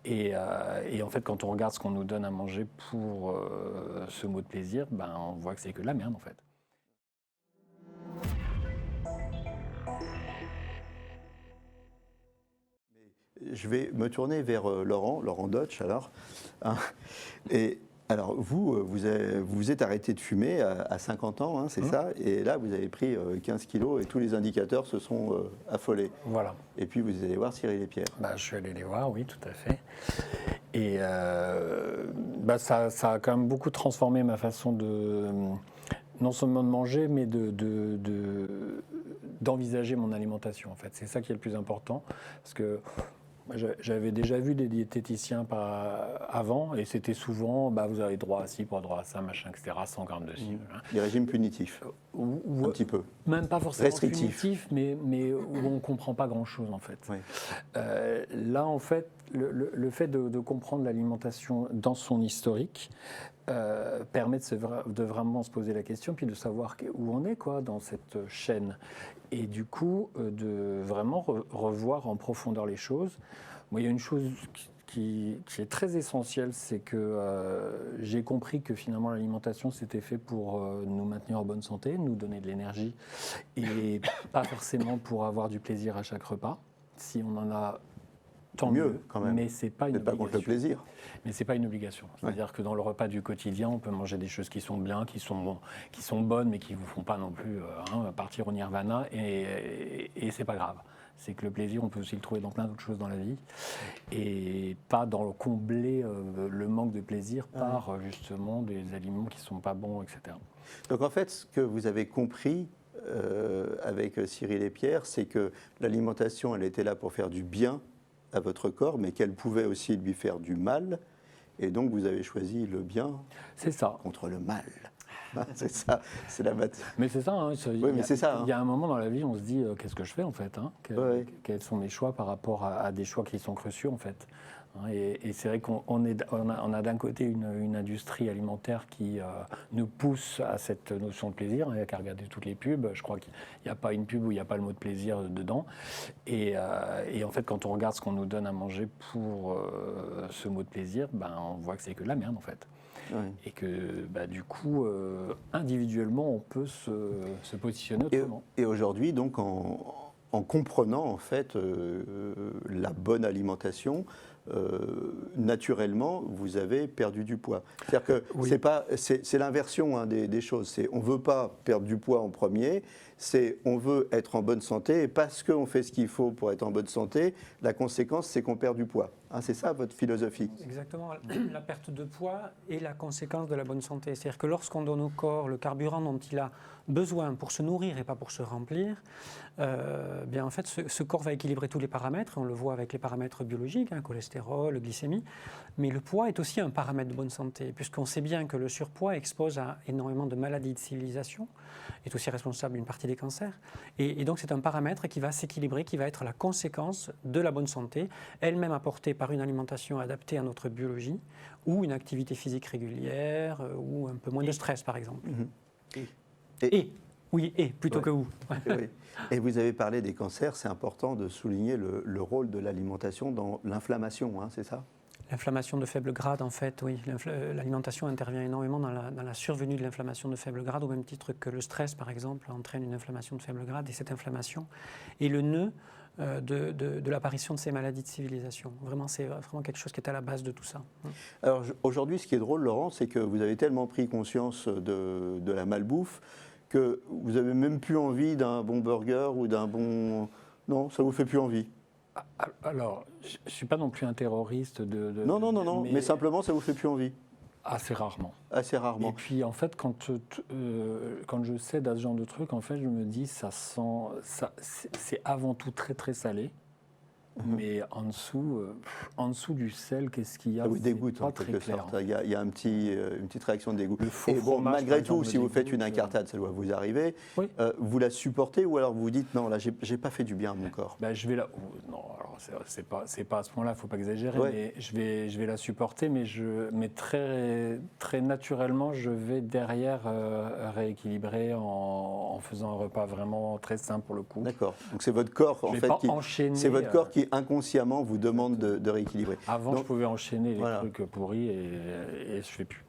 Et en fait, quand on regarde ce qu'on nous donne à manger pour ce mot de plaisir, on voit que c'est que de la merde en fait. Je vais me tourner vers Laurent Deutsch alors. Hein. Et alors vous êtes arrêté de fumer à 50 ans, hein, c'est ça. Et là vous avez pris 15 kilos et tous les indicateurs se sont affolés. Voilà. Et puis vous allez voir Cyril et Pierre. Je suis allé les voir, oui, tout à fait. Et ça a quand même beaucoup transformé ma façon de, non seulement de manger, mais d'envisager mon alimentation en fait. C'est ça qui est le plus important, parce que j'avais déjà vu des diététiciens avant, et c'était souvent, vous avez droit à ci, pas droit à ça, machin, etc., 100 grammes de ci. Des régimes punitifs, un petit peu. Même pas forcément restrictifs, punitifs, mais où on ne comprend pas grand-chose, en fait. Oui. Là, en fait, le fait de comprendre l'alimentation dans son historique permet de vraiment se poser la question, puis de savoir où on est dans cette chaîne. Et du coup, de vraiment revoir en profondeur les choses. Moi, il y a une chose qui est très essentielle, c'est que j'ai compris que finalement l'alimentation, c'était fait pour nous maintenir en bonne santé, nous donner de l'énergie, et pas forcément pour avoir du plaisir à chaque repas. Si on en a, tant mieux quand même. Mais c'est pas une obligation. Pas contre le plaisir. Mais c'est pas une obligation. C'est-à-dire que dans le repas du quotidien, on peut manger des choses qui sont bien, qui sont bonnes, mais qui vous font pas non plus partir au nirvana, et c'est pas grave. C'est que le plaisir, on peut aussi le trouver dans plein d'autres choses dans la vie, et pas dans le combler le manque de plaisir par justement des aliments qui sont pas bons, etc. Donc en fait, ce que vous avez compris avec Cyril et Pierre, c'est que l'alimentation, elle était là pour faire du bien à votre corps, mais qu'elle pouvait aussi lui faire du mal. Et donc, vous avez choisi le bien contre le mal. C'est ça, c'est la bataille. Mais c'est ça. Hein, il y a un moment dans la vie, on se dit qu'est-ce que je fais en fait, quels sont mes choix par rapport à des choix qui sont cruciaux en fait. Et c'est vrai qu'on a d'un côté une industrie alimentaire qui nous pousse à cette notion de plaisir. Il n'y a qu'à regarder toutes les pubs. Je crois qu'il n'y a pas une pub où il n'y a pas le mot de plaisir dedans. Et en fait, quand on regarde ce qu'on nous donne à manger pour ce mot de plaisir, on voit que c'est que de la merde en fait. Oui. Et que du coup, individuellement, on peut se positionner autrement. Et aujourd'hui, donc, en comprenant en fait la bonne alimentation, naturellement, vous avez perdu du poids. C'est-à-dire que c'est l'inversion des choses. On ne veut pas perdre du poids en premier, on veut être en bonne santé, et parce qu'on fait ce qu'il faut pour être en bonne santé, la conséquence, c'est qu'on perd du poids. C'est ça votre philosophie? Exactement. La perte de poids est la conséquence de la bonne santé. C'est-à-dire que lorsqu'on donne au corps le carburant dont il a besoin pour se nourrir et pas pour se remplir, en fait, ce corps va équilibrer tous les paramètres. On le voit avec les paramètres biologiques, cholestérol, glycémie. Mais le poids est aussi un paramètre de bonne santé, puisqu'on sait bien que le surpoids expose à énormément de maladies de civilisation, est aussi responsable d'une partie des cancers. Et donc c'est un paramètre qui va s'équilibrer, qui va être la conséquence de la bonne santé, elle-même apportée par une alimentation adaptée à notre biologie, ou une activité physique régulière, ou un peu moins de stress par exemple. Plutôt que où. Oui. Et vous avez parlé des cancers, c'est important de souligner le rôle de l'alimentation dans l'inflammation, c'est ça? L'inflammation de faible grade, en fait, oui. L'alimentation intervient énormément dans la survenue de l'inflammation de faible grade, au même titre que le stress, par exemple, entraîne une inflammation de faible grade. Et cette inflammation est le nœud de l'apparition de ces maladies de civilisation. Vraiment, c'est vraiment quelque chose qui est à la base de tout ça. Alors aujourd'hui, ce qui est drôle, Laurent, c'est que vous avez tellement pris conscience de la malbouffe que vous n'avez même plus envie d'un bon burger ou d'un bon... Non, ça ne vous fait plus envie? Alors, je ne suis pas non plus un terroriste Non, mais simplement, ça ne vous fait plus envie? Assez rarement. Assez rarement. Et puis, en fait, quand je cède à ce genre de truc, en fait, je me dis, c'est avant tout très, très salé. Mais en dessous du sel, qu'est-ce qu'il y a? Ça vous dégoûte en quelque sorte. Il y a une petite réaction de dégoût. Et bon, malgré tout, si vous faites une incartade, ça doit vous arriver. Oui. Vous la supportez ou alors vous vous dites non, là, j'ai pas fait du bien à mon corps? Je vais là. Non, alors c'est pas à ce point-là, il ne faut pas exagérer, Ouais. mais je vais la supporter, mais très, très naturellement, je vais derrière rééquilibrer en faisant un repas vraiment très simple pour le coup. D'accord. Donc c'est votre corps, Je en vais fait, pas enchaîner, c'est votre corps qui inconsciemment vous demande de rééquilibrer. Avant, Donc, je pouvais enchaîner les voilà. trucs pourris et je ne fais plus.